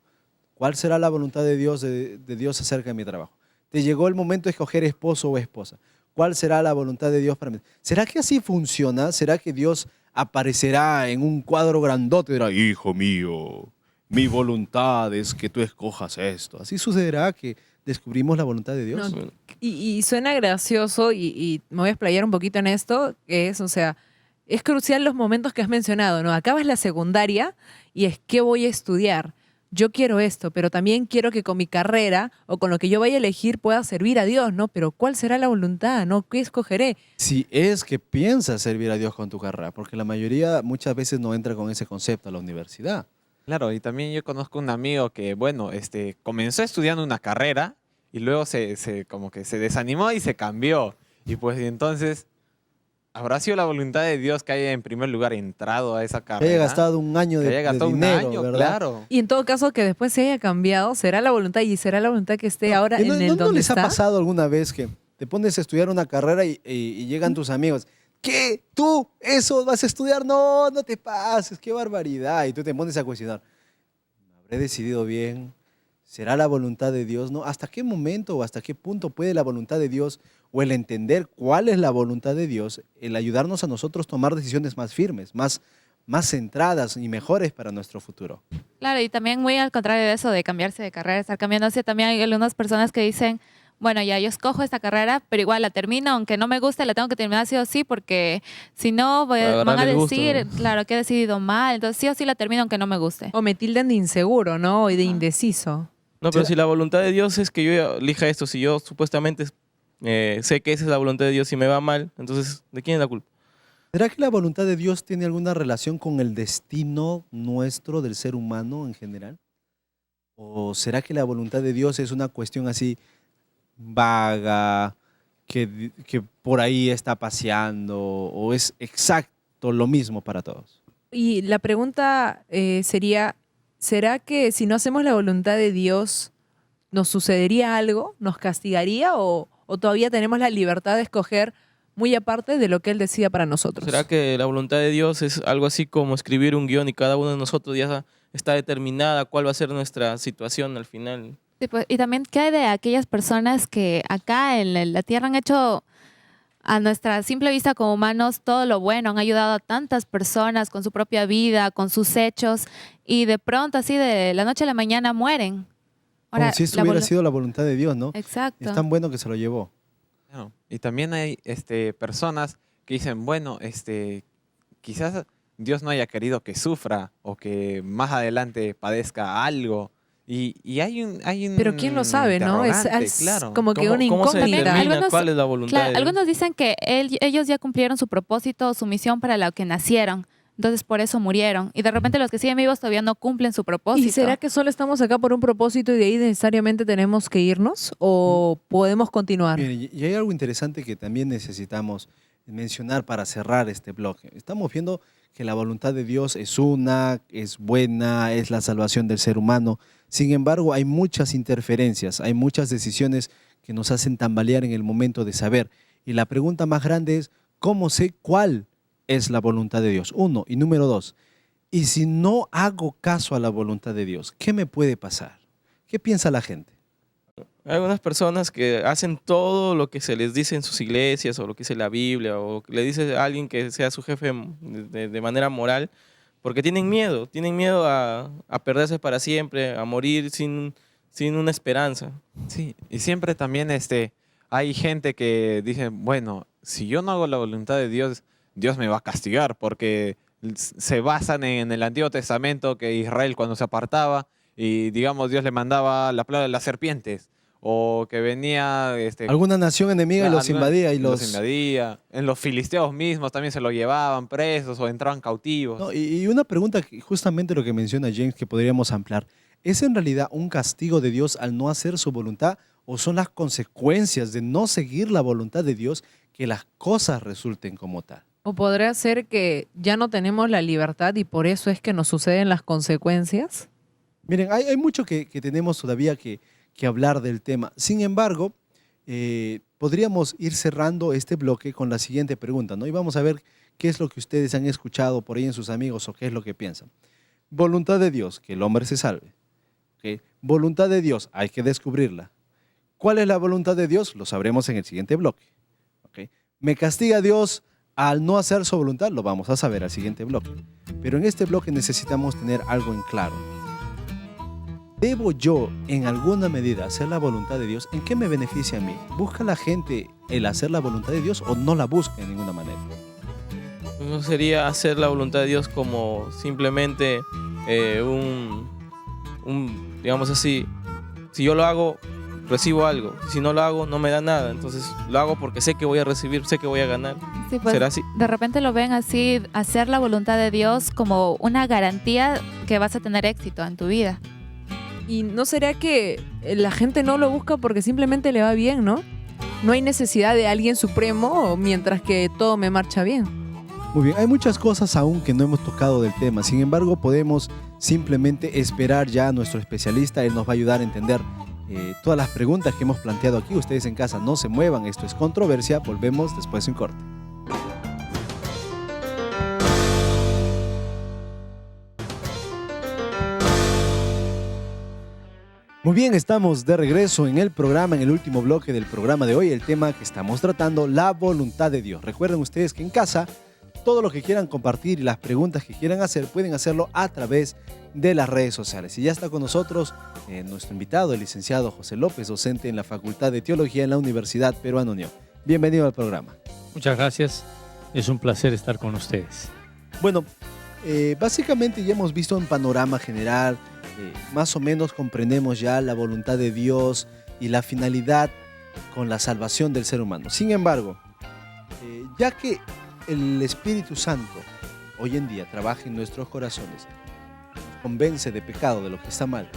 ¿Cuál será la voluntad de Dios acerca de mi trabajo? Te llegó el momento de escoger esposo o esposa. ¿Cuál será la voluntad de Dios para mí? ¿Será que así funciona? ¿Será que Dios aparecerá en un cuadro grandote y dirá, hijo mío, mi voluntad es que tú escojas esto? ¿Así sucederá que descubrimos la voluntad de Dios? No, y suena gracioso y me voy a explayar un poquito en esto, que es, o sea, es crucial los momentos que has mencionado, ¿no? Acabas la secundaria y es, ¿qué voy a estudiar? Yo quiero esto, pero también quiero que con mi carrera o con lo que yo vaya a elegir pueda servir a Dios, ¿no? Pero ¿cuál será la voluntad, no? ¿Qué escogeré? Si es que piensas servir a Dios con tu carrera, porque la mayoría muchas veces no entra con ese concepto a la universidad. Claro, y también yo conozco un amigo que, bueno, comenzó estudiando una carrera y luego como que se desanimó y se cambió. Y pues y entonces, ¿habrá sido la voluntad de Dios que haya en primer lugar entrado a esa Que carrera? haya gastado un año Que de, haya de gastado un dinero, año, ¿verdad? claro. Y en todo caso que después se haya cambiado, será la voluntad y será la voluntad que esté ahora ¿Y no, en el no donde les ha está. pasado alguna vez que te pones a estudiar una carrera y llegan tus amigos? ¿Qué? ¿Tú eso vas a estudiar? No, no te pases, qué barbaridad. Y tú te pones a cuestionar. ¿Habré decidido bien? ¿Será la voluntad de Dios? ¿No? ¿Hasta qué momento o hasta qué punto puede la voluntad de Dios o el entender cuál es la voluntad de Dios, el ayudarnos a nosotros a tomar decisiones más firmes, más centradas y mejores para nuestro futuro? Claro, y también muy al contrario de eso de cambiarse de carrera, estar cambiándose, también hay algunas personas que dicen, bueno, ya yo escojo esta carrera, pero igual la termino, aunque no me guste, la tengo que terminar sí o sí, porque si no Para van a agarrarle el gusto, decir, ¿no? claro, que he decidido mal, entonces sí o sí la termino aunque no me guste. O me tildan de inseguro, ¿no? Y de indeciso. No, pero si la voluntad de Dios es que yo elija esto, si yo supuestamente sé que esa es la voluntad de Dios y me va mal, entonces, ¿de quién es la culpa? ¿Será que la voluntad de Dios tiene alguna relación con el destino nuestro del ser humano en general? ¿O será que la voluntad de Dios es una cuestión así vaga, que por ahí está paseando, o es exacto lo mismo para todos? Y la pregunta sería, ¿será que si no hacemos la voluntad de Dios, nos sucedería algo? ¿Nos castigaría? ¿O todavía tenemos la libertad de escoger muy aparte de lo que Él decida para nosotros? ¿Será que la voluntad de Dios es algo así como escribir un guión y cada uno de nosotros ya está determinada cuál va a ser nuestra situación al final? Sí, pues, y también, ¿qué hay de aquellas personas que acá en la Tierra han hecho a nuestra simple vista como humanos todo lo bueno, han ayudado a tantas personas con su propia vida, con sus hechos, y de pronto así de la noche a la mañana mueren? Como si esto la hubiera volu- sido la voluntad de Dios, ¿no? Exacto. Es tan bueno que se lo llevó. Claro. Y también hay personas que dicen, bueno, quizás Dios no haya querido que sufra o que más adelante padezca algo. Y hay un Pero ¿quién lo sabe, no? interrogante, Es claro. como que una ¿Cómo se incógnita. determina Algunos- cuál es la voluntad Claro, de Dios? algunos dicen que ellos ya cumplieron su propósito, su misión para la que nacieron. Entonces por eso murieron. Y de repente los que siguen vivos todavía no cumplen su propósito. ¿Y será que solo estamos acá por un propósito y de ahí necesariamente tenemos que irnos? ¿O podemos continuar? Miren, y hay algo interesante que también necesitamos mencionar para cerrar este bloque. Estamos viendo que la voluntad de Dios es una, es buena, es la salvación del ser humano. Sin embargo, hay muchas interferencias, hay muchas decisiones que nos hacen tambalear en el momento de saber. Y la pregunta más grande es, ¿cómo sé cuál es la voluntad de Dios? Uno. Y número dos, ¿y si no hago caso a la voluntad de Dios, qué me puede pasar? ¿Qué piensa la gente? Hay algunas personas que hacen todo lo que se les dice en sus iglesias o lo que dice la Biblia o que le dice a alguien que sea su jefe de manera moral porque tienen miedo a perderse para siempre, a morir sin una esperanza. Sí, y siempre también hay gente que dice, bueno, si yo no hago la voluntad de Dios, Dios me va a castigar, porque se basan en el Antiguo Testamento que Israel cuando se apartaba y digamos Dios le mandaba la plaga de las serpientes o que venía Alguna nación enemiga y los invadía. los invadía. En los filisteos mismos también se lo llevaban presos o entraban cautivos. No, y una pregunta, que justamente lo que menciona James, que podríamos ampliar. ¿Es en realidad un castigo de Dios al no hacer su voluntad o son las consecuencias de no seguir la voluntad de Dios que las cosas resulten como tal? ¿O podría ser que ya no tenemos la libertad y por eso es que nos suceden las consecuencias? Miren, hay mucho que tenemos todavía que hablar del tema. Sin embargo, podríamos ir cerrando este bloque con la siguiente pregunta, ¿no? Y vamos a ver qué es lo que ustedes han escuchado por ahí en sus amigos o qué es lo que piensan. Voluntad de Dios, que el hombre se salve. ¿Ok? Voluntad de Dios, hay que descubrirla. ¿Cuál es la voluntad de Dios? Lo sabremos en el siguiente bloque. ¿Ok? ¿Me castiga Dios al no hacer su voluntad? Lo vamos a saber al siguiente bloque. Pero en este bloque necesitamos tener algo en claro. ¿Debo yo, en alguna medida, hacer la voluntad de Dios? ¿En qué me beneficia a mí? ¿Busca la gente el hacer la voluntad de Dios o no la busca de ninguna manera? No sería hacer la voluntad de Dios como simplemente digamos así, si yo lo hago, recibo algo. Si no lo hago, no me da nada. Entonces lo hago porque sé que voy a recibir, sé que voy a ganar. Sí, pues, ¿Será así? de repente lo ven así, hacer la voluntad de Dios como una garantía que vas a tener éxito en tu vida. ¿Y no será que la gente no lo busca porque simplemente le va bien, no? No hay necesidad de alguien supremo mientras que todo me marcha bien. Muy bien, hay muchas cosas aún que no hemos tocado del tema. Sin embargo, podemos simplemente esperar ya a nuestro especialista. Él nos va a ayudar a entender todas las preguntas que hemos planteado aquí. Ustedes en casa no se muevan, esto es Controversia. Volvemos después de un corte. Muy bien, estamos de regreso en el programa, en el último bloque del programa de hoy. El tema que estamos tratando, la voluntad de Dios. Recuerden ustedes que en casa, todo lo que quieran compartir y las preguntas que quieran hacer, pueden hacerlo a través de las redes sociales. Y ya está con nosotros nuestro invitado, el licenciado José López, docente en la Facultad de Teología en la Universidad Peruana Unión. Bienvenido al programa. Muchas gracias. Es un placer estar con ustedes. Bueno, básicamente ya hemos visto un panorama general. Más o menos comprendemos ya la voluntad de Dios y la finalidad con la salvación del ser humano. Sin embargo, ya que el Espíritu Santo hoy en día trabaja en nuestros corazones, nos convence de pecado, de lo que está mal,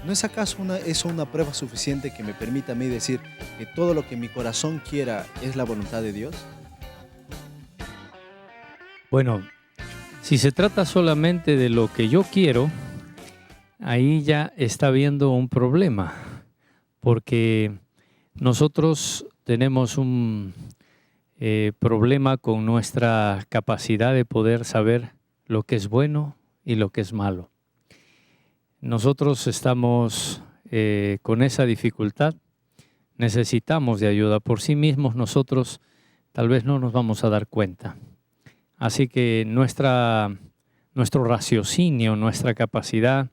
¿no es acaso eso una prueba suficiente que me permita a mí decir que todo lo que mi corazón quiera es la voluntad de Dios? Bueno, si se trata solamente de lo que yo quiero, ahí ya está habiendo un problema, porque nosotros tenemos un problema con nuestra capacidad de poder saber lo que es bueno y lo que es malo. Nosotros estamos con esa dificultad, necesitamos de ayuda. Por sí mismos nosotros tal vez no nos vamos a dar cuenta. Así que nuestro raciocinio, nuestra capacidad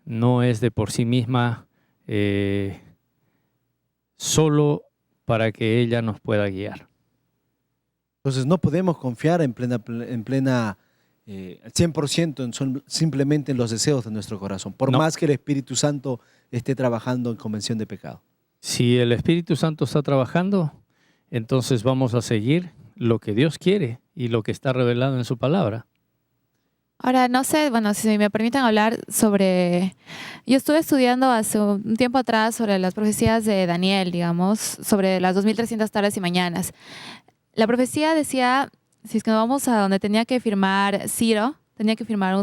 no es de por sí misma solo para que ella nos pueda guiar. Entonces no podemos confiar en plena 100% simplemente en los deseos de nuestro corazón, por más que el Espíritu Santo esté trabajando en convención de pecado. Si el Espíritu Santo está trabajando, entonces vamos a seguir lo que Dios quiere y lo que está revelado en su palabra. Ahora, no sé, bueno, si me permiten hablar sobre... Yo estuve estudiando hace un tiempo atrás sobre las profecías de Daniel, digamos, sobre las 2300 tardes y mañanas. La profecía decía, si es que nos vamos a donde tenía que firmar Ciro, tenía que firmar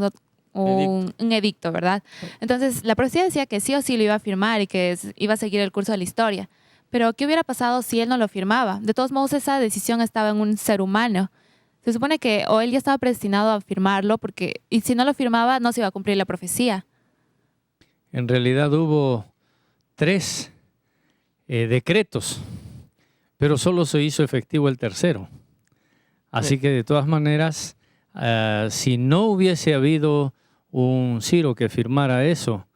un edicto, ¿verdad? Entonces, la profecía decía que sí o sí lo iba a firmar y que iba a seguir el curso de la historia. Pero, ¿qué hubiera pasado si él no lo firmaba? De todos modos, esa decisión estaba en un ser humano. Se supone que o él ya estaba predestinado a firmarlo, y si no lo firmaba, no se iba a cumplir la profecía. En realidad hubo 3 decretos, pero solo se hizo efectivo el tercero. Así que de todas maneras, si no hubiese habido un Ciro que firmara eso,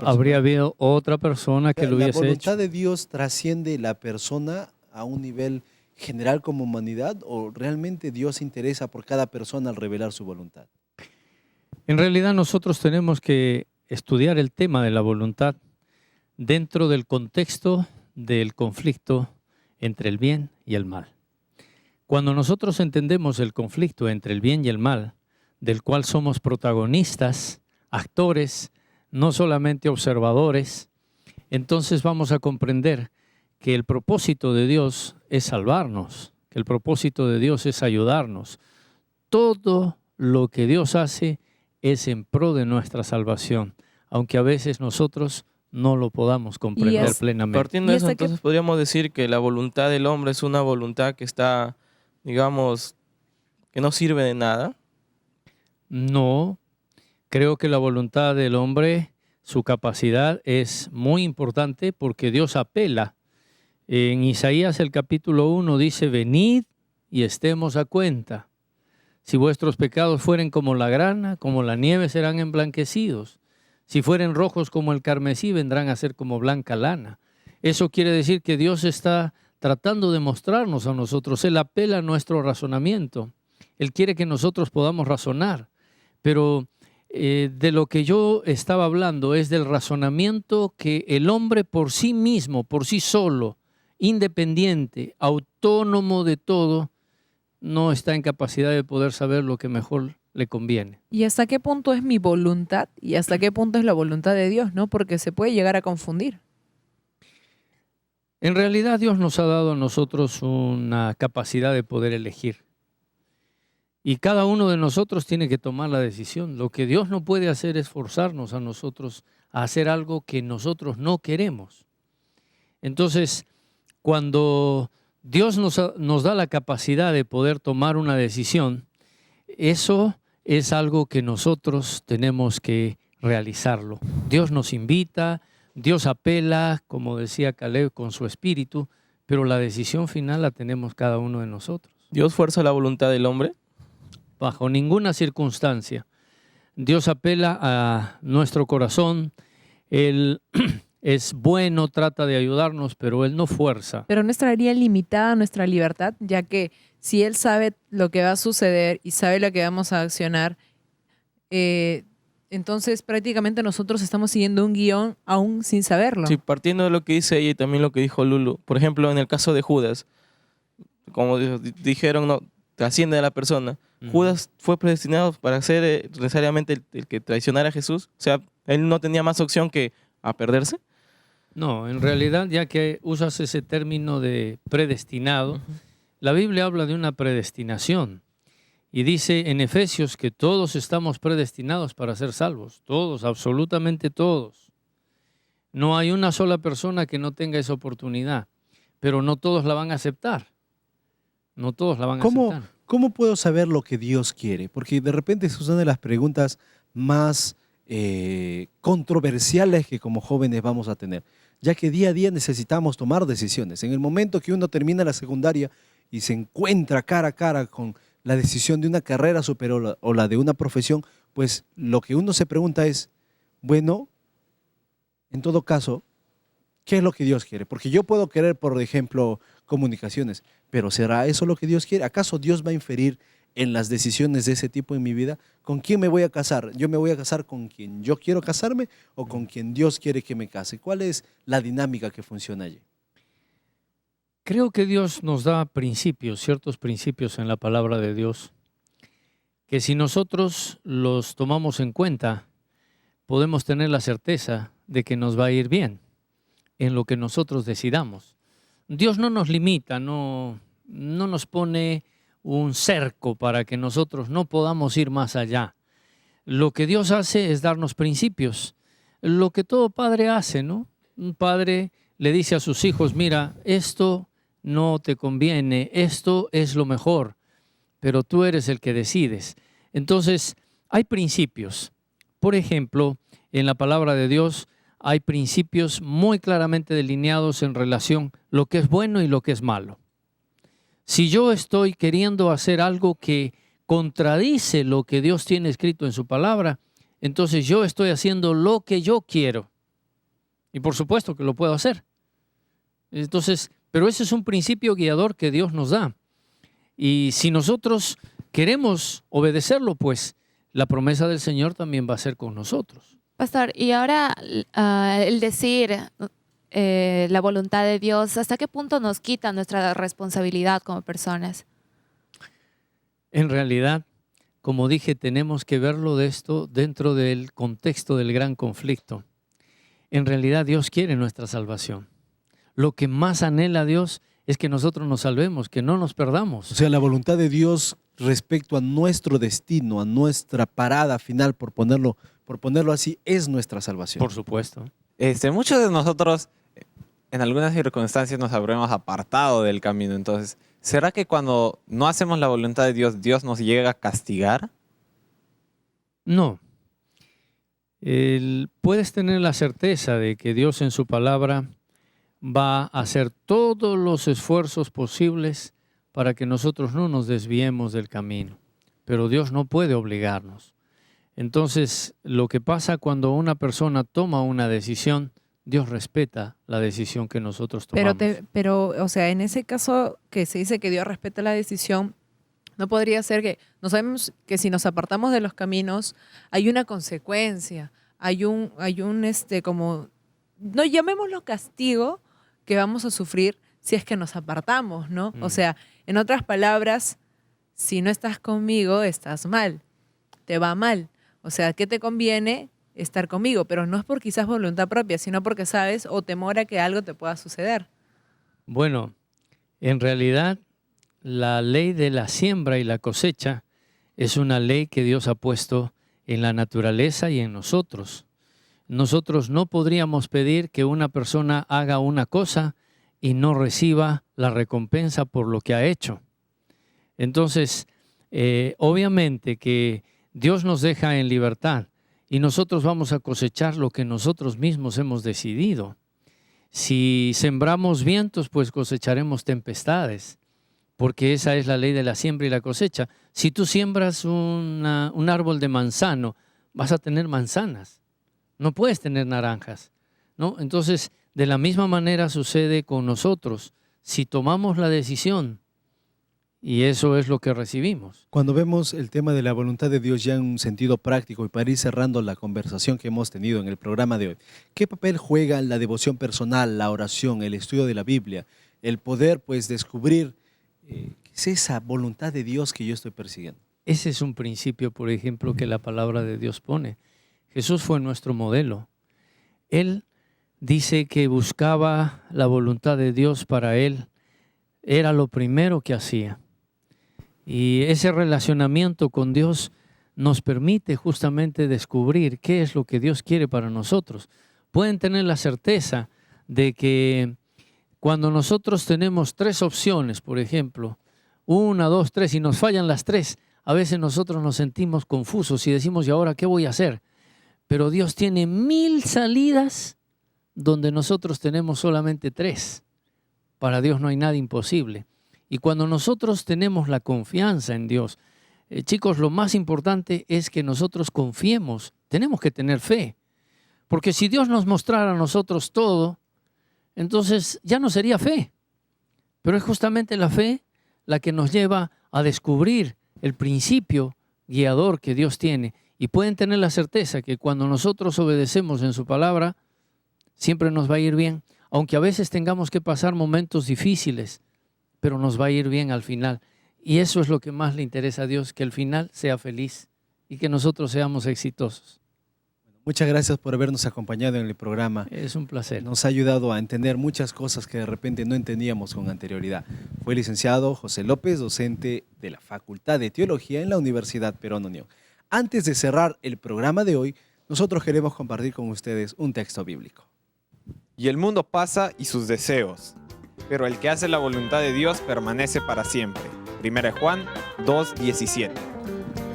habría habido otra persona que lo hubiese hecho. ¿La voluntad de Dios trasciende la persona a un nivel general como humanidad, o realmente Dios se interesa por cada persona al revelar su voluntad? En realidad nosotros tenemos que estudiar el tema de la voluntad dentro del contexto del conflicto entre el bien y el mal. Cuando nosotros entendemos el conflicto entre el bien y el mal, del cual somos protagonistas, actores, no solamente observadores, entonces vamos a comprender que el propósito de Dios es salvarnos, que el propósito de Dios es ayudarnos. Todo lo que Dios hace es en pro de nuestra salvación, aunque a veces nosotros no lo podamos comprender plenamente. Partiendo de eso, entonces podríamos decir que la voluntad del hombre es una voluntad que está, digamos, que no sirve de nada. No, creo que la voluntad del hombre, su capacidad es muy importante porque Dios apela. En Isaías el capítulo 1 dice, venid y estemos a cuenta. Si vuestros pecados fueren como la grana, como la nieve serán emblanquecidos. Si fueren rojos como el carmesí, vendrán a ser como blanca lana. Eso quiere decir que Dios está tratando de mostrarnos a nosotros. Él apela a nuestro razonamiento. Él quiere que nosotros podamos razonar. Pero de lo que yo estaba hablando es del razonamiento que el hombre por sí mismo, por sí solo, independiente, autónomo de todo, no está en capacidad de poder saber lo que mejor le conviene. ¿Y hasta qué punto es mi voluntad y hasta qué punto es la voluntad de Dios, ¿no? Porque se puede llegar a confundir. En realidad Dios nos ha dado a nosotros una capacidad de poder elegir. Y cada uno de nosotros tiene que tomar la decisión. Lo que Dios no puede hacer es forzarnos a nosotros a hacer algo que nosotros no queremos. Entonces, cuando Dios nos da la capacidad de poder tomar una decisión, eso es algo que nosotros tenemos que realizarlo. Dios nos invita, Dios apela, como decía Caleb, con su espíritu, pero la decisión final la tenemos cada uno de nosotros. ¿Dios fuerza la voluntad del hombre? Bajo ninguna circunstancia. Dios apela a nuestro corazón, Él es bueno, trata de ayudarnos, pero Él no fuerza. Pero no estaría limitada nuestra libertad, ya que si Él sabe lo que va a suceder y sabe lo que vamos a accionar, entonces prácticamente nosotros estamos siguiendo un guión aún sin saberlo. Sí, partiendo de lo que dice ella y también lo que dijo Lulu. Por ejemplo, en el caso de Judas, como dijeron, no, trasciende a la persona. Judas fue predestinado para ser necesariamente el que traicionara a Jesús. O sea, él no tenía más opción que a perderse. No, en realidad, ya que usas ese término de predestinado, la Biblia habla de una predestinación y dice en Efesios que todos estamos predestinados para ser salvos, todos, absolutamente todos. No hay una sola persona que no tenga esa oportunidad, pero no todos la van a aceptar. No todos la van a aceptar. ¿Cómo puedo saber lo que Dios quiere? Porque de repente es una de las preguntas más controversiales que como jóvenes vamos a tener, ya que día a día necesitamos tomar decisiones. En el momento que uno termina la secundaria y se encuentra cara a cara con la decisión de una carrera superior o la de una profesión, pues lo que uno se pregunta es, bueno, en todo caso, ¿qué es lo que Dios quiere? Porque yo puedo querer, por ejemplo, comunicaciones, pero ¿será eso lo que Dios quiere? ¿Acaso Dios va a inferir en las decisiones de ese tipo en mi vida? ¿Con quién me voy a casar? ¿Yo me voy a casar con quien yo quiero casarme o con quien Dios quiere que me case? ¿Cuál es la dinámica que funciona allí? Creo que Dios nos da principios, ciertos principios en la palabra de Dios, que si nosotros los tomamos en cuenta, podemos tener la certeza de que nos va a ir bien en lo que nosotros decidamos. Dios no nos limita, no nos pone un cerco para que nosotros no podamos ir más allá. Lo que Dios hace es darnos principios, lo que todo padre hace, ¿no? Un padre le dice a sus hijos, mira, esto no te conviene, esto es lo mejor, pero tú eres el que decides. Entonces, hay principios. Por ejemplo, en la palabra de Dios hay principios muy claramente delineados en relación a lo que es bueno y lo que es malo. Si yo estoy queriendo hacer algo que contradice lo que Dios tiene escrito en su palabra, entonces yo estoy haciendo lo que yo quiero. Y por supuesto que lo puedo hacer. Entonces, pero ese es un principio guiador que Dios nos da. Y si nosotros queremos obedecerlo, pues la promesa del Señor también va a ser con nosotros. Pastor, y ahora el decir la voluntad de Dios, ¿hasta qué punto nos quita nuestra responsabilidad como personas? En realidad, como dije, tenemos que verlo de esto dentro del contexto del gran conflicto. En realidad Dios quiere nuestra salvación. Lo que más anhela Dios es que nosotros nos salvemos, que no nos perdamos. O sea, la voluntad de Dios respecto a nuestro destino, a nuestra parada final, por ponerlo así, es nuestra salvación. Por supuesto. Muchos de nosotros en algunas circunstancias nos habremos apartado del camino. Entonces, ¿será que cuando no hacemos la voluntad de Dios, Dios nos llega a castigar? No. Puedes tener la certeza de que Dios en su palabra va a hacer todos los esfuerzos posibles para que nosotros no nos desviemos del camino. Pero Dios no puede obligarnos. Entonces, lo que pasa cuando una persona toma una decisión, Dios respeta la decisión que nosotros tomamos. Pero, o sea, en ese caso que se dice que Dios respeta la decisión, no podría ser que, no sabemos que si nos apartamos de los caminos, hay una consecuencia, hay un como, no llamémoslo castigo, que vamos a sufrir si es que nos apartamos, ¿no? O sea, en otras palabras, si no estás conmigo, estás mal, te va mal. O sea, ¿qué te conviene estar conmigo? Pero no es por quizás voluntad propia, sino porque sabes o temor a que algo te pueda suceder. Bueno, en realidad, la ley de la siembra y la cosecha es una ley que Dios ha puesto en la naturaleza y en nosotros. Nosotros no podríamos pedir que una persona haga una cosa y no reciba la recompensa por lo que ha hecho. Entonces, obviamente que Dios nos deja en libertad y nosotros vamos a cosechar lo que nosotros mismos hemos decidido. Si sembramos vientos, pues cosecharemos tempestades, porque esa es la ley de la siembra y la cosecha. Si tú siembras un árbol de manzano, vas a tener manzanas, no puedes tener naranjas, ¿no? Entonces, de la misma manera sucede con nosotros. Si tomamos la decisión, y eso es lo que recibimos. Cuando vemos el tema de la voluntad de Dios ya en un sentido práctico y para ir cerrando la conversación que hemos tenido en el programa de hoy, ¿qué papel juega la devoción personal, la oración, el estudio de la Biblia, el poder pues descubrir qué es esa voluntad de Dios que yo estoy persiguiendo? Ese es un principio, por ejemplo, que la palabra de Dios pone. Jesús fue nuestro modelo. Él dice que buscaba la voluntad de Dios para él. Era lo primero que hacía. Y ese relacionamiento con Dios nos permite justamente descubrir qué es lo que Dios quiere para nosotros. Pueden tener la certeza de que cuando nosotros tenemos 3 opciones, por ejemplo, 1, 2, 3, y nos fallan las 3, a veces nosotros nos sentimos confusos y decimos, ¿y ahora qué voy a hacer? Pero Dios tiene 1000 salidas donde nosotros tenemos solamente 3. Para Dios no hay nada imposible. Y cuando nosotros tenemos la confianza en Dios, chicos, lo más importante es que nosotros confiemos. Tenemos que tener fe. Porque si Dios nos mostrara a nosotros todo, entonces ya no sería fe. Pero es justamente la fe la que nos lleva a descubrir el principio guiador que Dios tiene. Y pueden tener la certeza que cuando nosotros obedecemos en su palabra, siempre nos va a ir bien. Aunque a veces tengamos que pasar momentos difíciles, pero nos va a ir bien al final. Y eso es lo que más le interesa a Dios, que el final sea feliz y que nosotros seamos exitosos. Muchas gracias por habernos acompañado en el programa. Es un placer. Nos ha ayudado a entender muchas cosas que de repente no entendíamos con anterioridad. Fue el licenciado José López, docente de la Facultad de Teología en la Universidad Perón Unión. Antes de cerrar el programa de hoy, nosotros queremos compartir con ustedes un texto bíblico. Y el mundo pasa y sus deseos, pero el que hace la voluntad de Dios permanece para siempre. 1 Juan 2:17.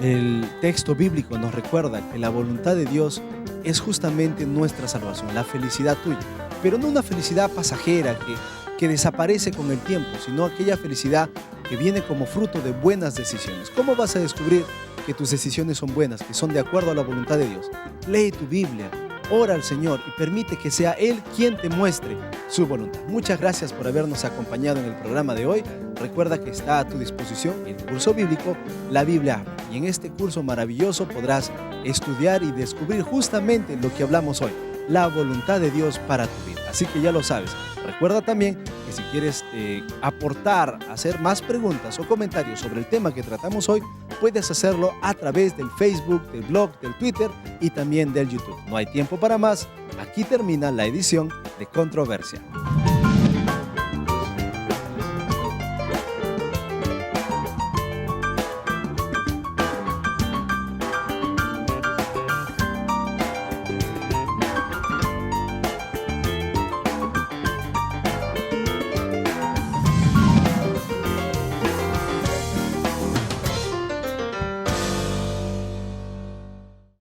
El texto bíblico nos recuerda que la voluntad de Dios es justamente nuestra salvación, la felicidad tuya, pero no una felicidad pasajera que desaparece con el tiempo, sino aquella felicidad que viene como fruto de buenas decisiones. ¿Cómo vas a descubrir que tus decisiones son buenas, que son de acuerdo a la voluntad de Dios? Lee tu Biblia, ora al Señor y permite que sea Él quien te muestre su voluntad. Muchas gracias por habernos acompañado en el programa de hoy. Recuerda que está a tu disposición el curso bíblico La Biblia Habla. Y en este curso maravilloso podrás estudiar y descubrir justamente lo que hablamos hoy, la voluntad de Dios para tu vida. Así que ya lo sabes. Recuerda también que si quieres aportar, hacer más preguntas o comentarios sobre el tema que tratamos hoy, puedes hacerlo a través del Facebook, del blog, del Twitter y también del YouTube. No hay tiempo para más. Aquí termina la edición de Controversia.